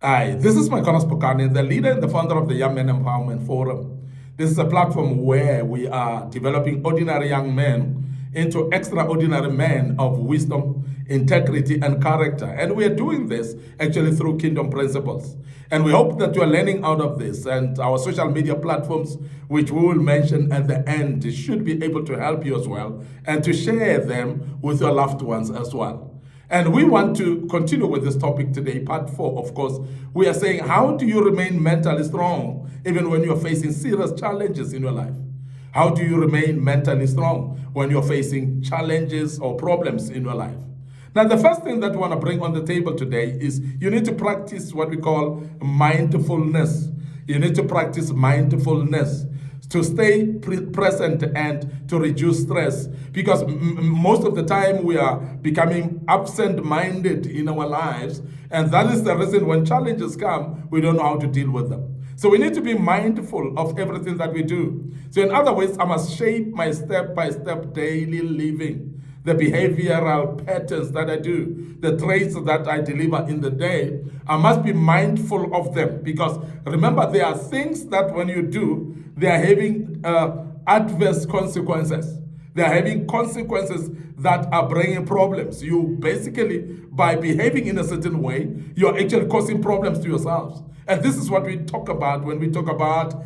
Hi, this is MIcornus Phokane, the leader and the founder of the Young Men Empowerment Forum. This is a platform where we are developing ordinary young men into extraordinary men of wisdom, integrity, and character. And we are doing this actually through kingdom principles. And we hope that you are learning out of this. And our social media platforms, which we will mention at the end, should be able to help you as well and to share them with your loved ones as well. And we want to continue with this topic today, part 4. Of course, we are saying, how do you remain mentally strong even when you're facing serious challenges in your life? How do you remain mentally strong when you're facing challenges or problems in your life? Now, the first thing that we want to bring on the table today is you need to practice what we call mindfulness. You need to practice mindfulness to stay present and to reduce stress, because most of the time we are becoming absent-minded in our lives, and that is the reason when challenges come, we don't know how to deal with them. So we need to be mindful of everything that we do. So in other words, I must shape my step-by-step daily living, the behavioral patterns that I do, the traits that I deliver in the day. I must be mindful of them, because remember, there are things that when you do, they are having adverse consequences. They are having consequences that are bringing problems. You basically, by behaving in a certain way, you're actually causing problems to yourselves. And this is what we talk about when we talk about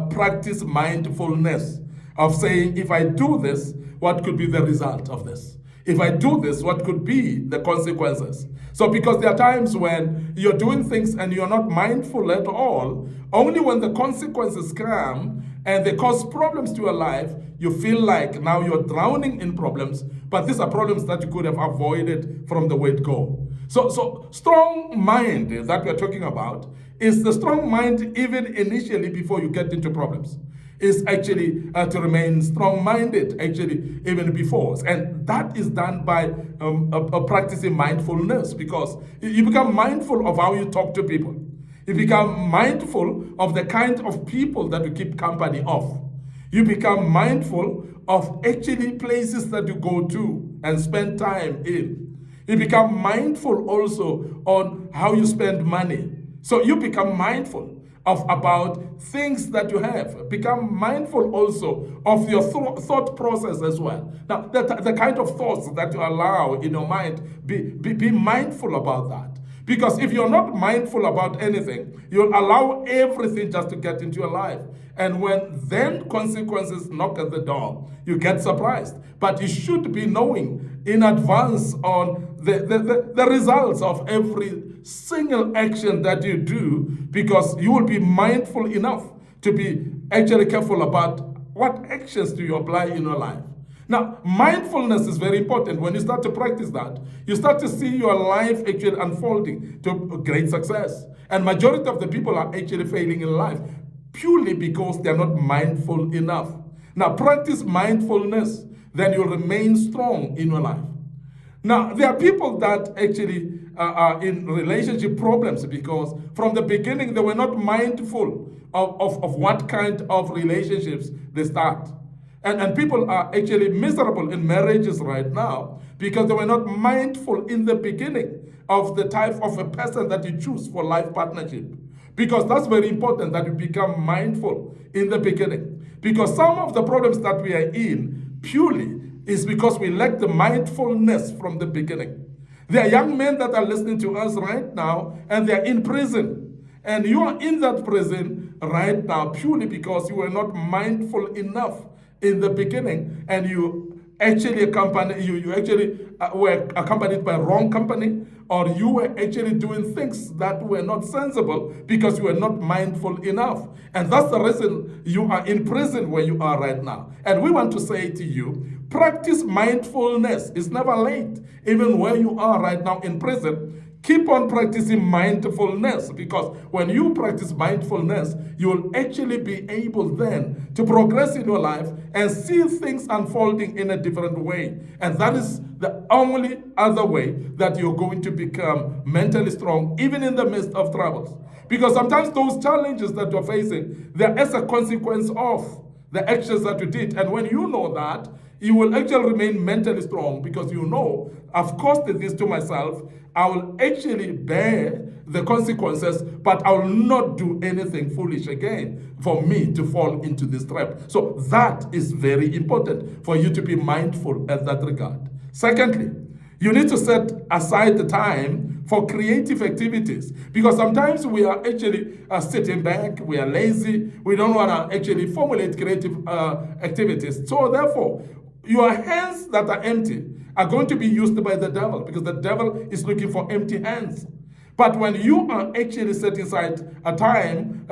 practice mindfulness, of saying, if I do this, what could be the result of this? If I do this, what could be the consequences? So because there are times when you're doing things and you're not mindful at all, only when the consequences come and they cause problems to your life, you feel like now you're drowning in problems, but these are problems that you could have avoided from the word go. So strong mind that we're talking about is the strong mind even initially before you get into problems. Is actually to remain strong-minded, actually, even before. And that is done by practicing mindfulness, because you become mindful of how you talk to people. You become mindful of the kind of people that you keep company of. You become mindful of actually places that you go to and spend time in. You become mindful also on how you spend money. So you become mindful of about things that you have. Become mindful also of your thought process as well. Now, the kind of thoughts that you allow in your mind, be mindful about that. Because if you're not mindful about anything, you'll allow everything just to get into your life. And when then consequences knock at the door, you get surprised. But you should be knowing in advance on the results of every single action that you do, because you will be mindful enough to be actually careful about what actions do you apply in your life. Now, mindfulness is very important. When you start to practice that, you start to see your life actually unfolding to great success. And majority of the people are actually failing in life purely because they're not mindful enough. Now, practice mindfulness, then you'll remain strong in your life. Now, there are people that actually are in relationship problems because from the beginning they were not mindful of what kind of relationships they start. And people are actually miserable in marriages right now because they were not mindful in the beginning of the type of a person that you choose for life partnership. Because that's very important that you become mindful in the beginning. Because some of the problems that we are in purely is because we lack the mindfulness from the beginning. There are young men that are listening to us right now and they're in prison. And you are in that prison right now purely because you were not mindful enough in the beginning, and you actually were accompanied by wrong company, or you were actually doing things that were not sensible because you were not mindful enough. And that's the reason you are in prison where you are right now. And we want to say to you, practice mindfulness. It's never late. Even where you are right now in prison, keep on practicing mindfulness, because when you practice mindfulness, you will actually be able then to progress in your life and see things unfolding in a different way. And that is the only other way that you're going to become mentally strong, even in the midst of troubles. Because sometimes those challenges that you're facing, they're as a consequence of the actions that you did. And when you know that, you will actually remain mentally strong, because you know, I've caused this to myself. I will actually bear the consequences, but I will not do anything foolish again for me to fall into this trap. So that is very important for you to be mindful at that regard. Secondly, you need to set aside the time for creative activities, because sometimes we are actually sitting back, we are lazy, we don't want to actually formulate creative activities. So therefore, your hands that are empty are going to be used by the devil, because the devil is looking for empty hands. But when you are actually setting aside a time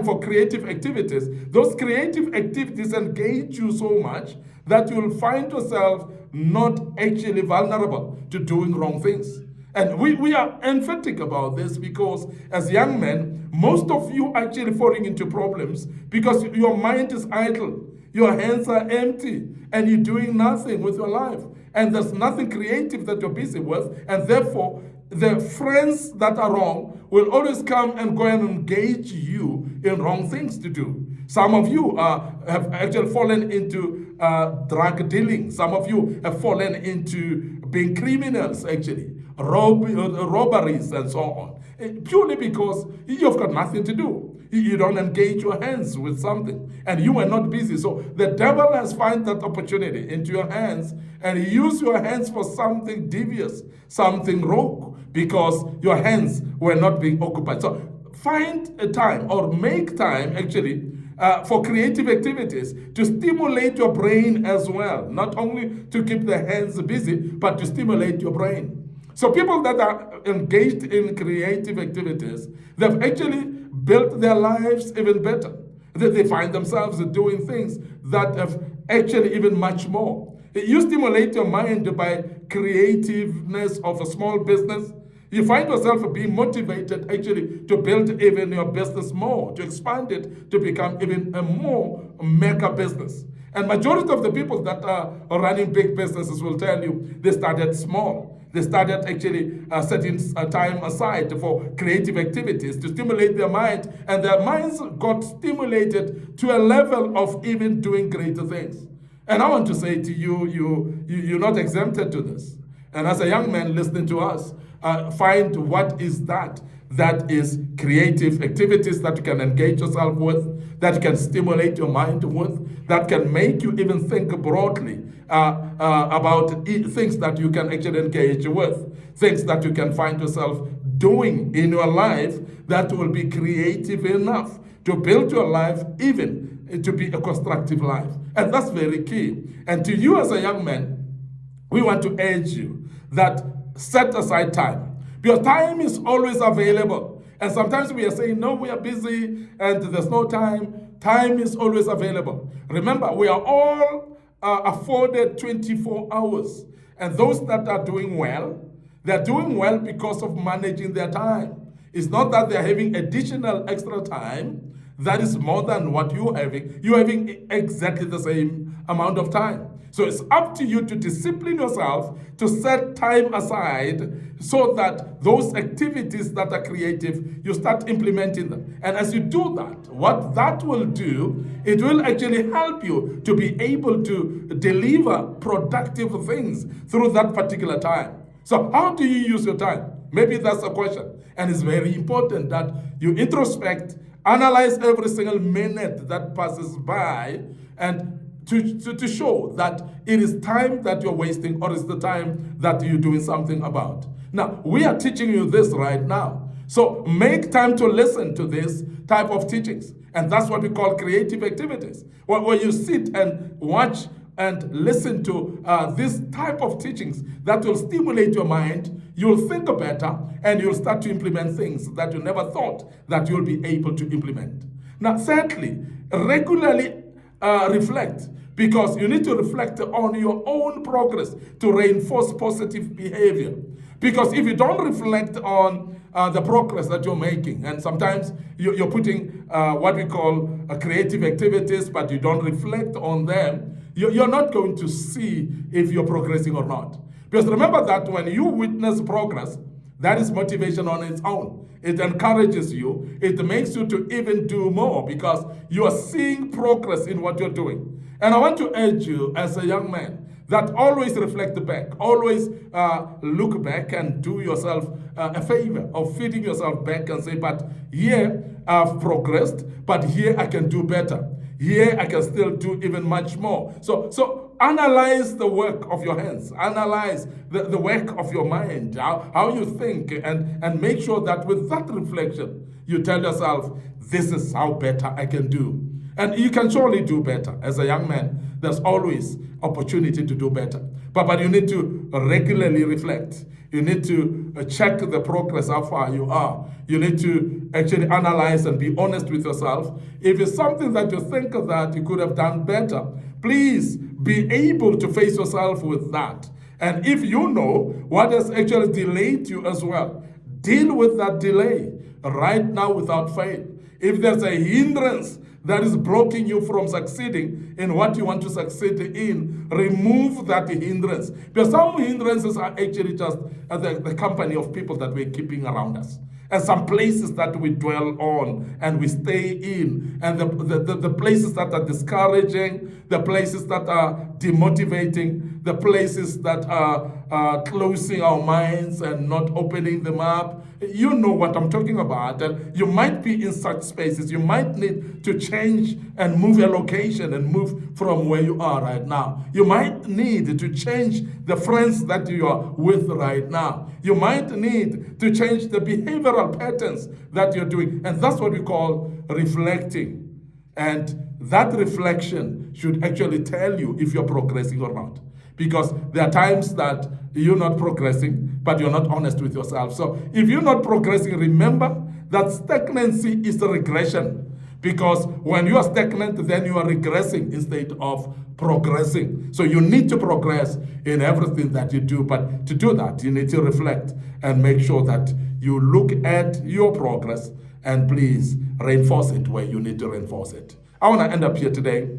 for creative activities, those creative activities engage you so much that you will find yourself not actually vulnerable to doing wrong things. And we are emphatic about this because as young men, most of you are actually falling into problems because your mind is idle, your hands are empty, and you're doing nothing with your life. And there's nothing creative that you're busy with, and therefore the friends that are wrong will always come and go and engage you in wrong things to do. Some of you have actually fallen into drug dealing. Some of you have fallen into being criminals, actually, robberies and so on, purely because you've got nothing to do. You don't engage your hands with something, and you are not busy. So the devil has found that opportunity into your hands, and he used your hands for something devious, something rogue, because your hands were not being occupied. So find a time or make time actually for creative activities to stimulate your brain as well, not only to keep the hands busy, but to stimulate your brain. So people that are engaged in creative activities, they've actually built their lives even better. They find themselves doing things that have actually even much more. You stimulate your mind by creativeness of a small business. You find yourself being motivated actually to build even your business more, to expand it, to become even a more mega business. And majority of the people that are running big businesses will tell you they started small. They started actually setting time aside for creative activities to stimulate their mind, and their minds got stimulated to a level of even doing greater things. And I want to say to you, you're not exempted to this. And as a young man listening to us, find what is that is creative activities that you can engage yourself with, that you can stimulate your mind with, that can make you even think broadly about things that you can actually engage with, things that you can find yourself doing in your life that will be creative enough to build your life even to be a constructive life. And that's very key. And to you as a young man, we want to urge you that set aside time. Because time is always available. And sometimes we are saying, no, we are busy and there's no time. Time is always available. Remember, we are all afforded 24 hours. And those that are doing well, they're doing well because of managing their time. It's not that they're having additional extra time. That is more than what you're having. You're having exactly the same amount of time. So it's up to you to discipline yourself to set time aside so that those activities that are creative, you start implementing them. And as you do that, what that will do, it will actually help you to be able to deliver productive things through that particular time. So how do you use your time? Maybe that's a question. And it's very important that you introspect, analyze every single minute that passes by, and to show that it is time that you're wasting or it's the time that you're doing something about. Now, we are teaching you this right now. So make time to listen to this type of teachings. And that's what we call creative activities. Where you sit and watch and listen to this type of teachings that will stimulate your mind, you'll think better, and you'll start to implement things that you never thought that you'll be able to implement. Now, thirdly, regularly reflect, because you need to reflect on your own progress to reinforce positive behavior. Because if you don't reflect on the progress that you're making, and sometimes you're putting what we call creative activities, but you don't reflect on them, you're not going to see if you're progressing or not. Because remember that when you witness progress, that is motivation on its own. It encourages you. It makes you to even do more because you are seeing progress in what you're doing. And I want to urge you as a young man that always reflect back, always look back and do yourself a favor of feeding yourself back and say, but here I've progressed, but here I can do better. Here I can still do even much more. So analyze the work of your hands. Analyze the work of your mind, how you think, and make sure that with that reflection, you tell yourself, this is how better I can do. And you can surely do better. As a young man, there's always opportunity to do better. But you need to regularly reflect. You need to check the progress, how far you are. You need to actually analyze and be honest with yourself. If it's something that you think that you could have done better, please be able to face yourself with that. And if you know what has actually delayed you as well, deal with that delay right now without fail. If there's a hindrance that is blocking you from succeeding in what you want to succeed in, remove that hindrance. Because some hindrances are actually just the company of people that we're keeping around us. And some places that we dwell on and we stay in. And the places that are discouraging, the places that are demotivating, the places that are closing our minds and not opening them up. You know what I'm talking about. And you might be in such spaces. You might need to change and move your location and move from where you are right now. You might need to change the friends that you are with right now. You might need to change the behavioral patterns that you're doing. And that's what we call reflecting. And that reflection should actually tell you if you're progressing or not. Because there are times that you're not progressing, but you're not honest with yourself. So if you're not progressing, remember that stagnancy is the regression. Because when you are stagnant, then you are regressing instead of progressing. So you need to progress in everything that you do. But to do that, you need to reflect and make sure that you look at your progress and please reinforce it where you need to reinforce it. I want to end up here today.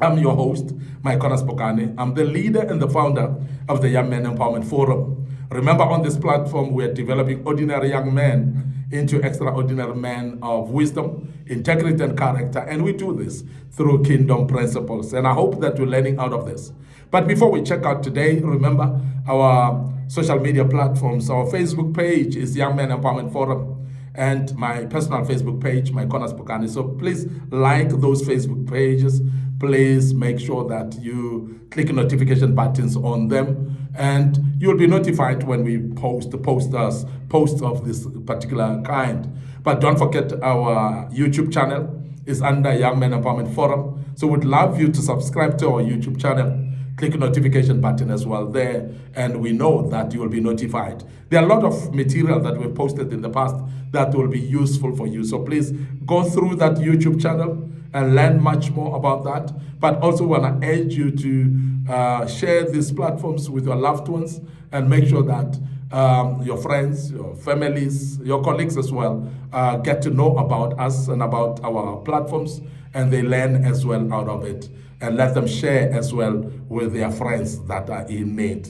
I'm your host, MIcornus Phokane. I'm the leader and the founder of the Young Men Empowerment Forum. Remember, on this platform, we're developing ordinary young men into extraordinary men of wisdom, integrity, and character. And we do this through kingdom principles. And I hope that you're learning out of this. But before we check out today, remember our social media platforms. Our Facebook page is Young Men Empowerment Forum. And my personal Facebook page, MIcornus Phokane. So please like those Facebook pages. Please make sure that you click notification buttons on them, and you'll be notified when we post posts of this particular kind. But don't forget, our YouTube channel is under Young Men Empowerment Forum. So we'd love you to subscribe to our YouTube channel. Click notification button as well there, and we know that you will be notified. There are a lot of material that we've posted in the past that will be useful for you. So please go through that YouTube channel and learn much more about that. But also want to urge you to share these platforms with your loved ones and make sure that your friends, your families, your colleagues as well get to know about us and about our platforms, and they learn as well out of it. And let them share as well with their friends that are in need.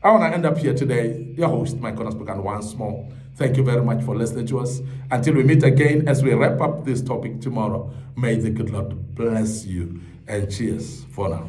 I want to end up here today, your host, MIcornus Phokane, once more. Thank you very much for listening to us. Until we meet again as we wrap up this topic tomorrow, may the good Lord bless you, and cheers for now.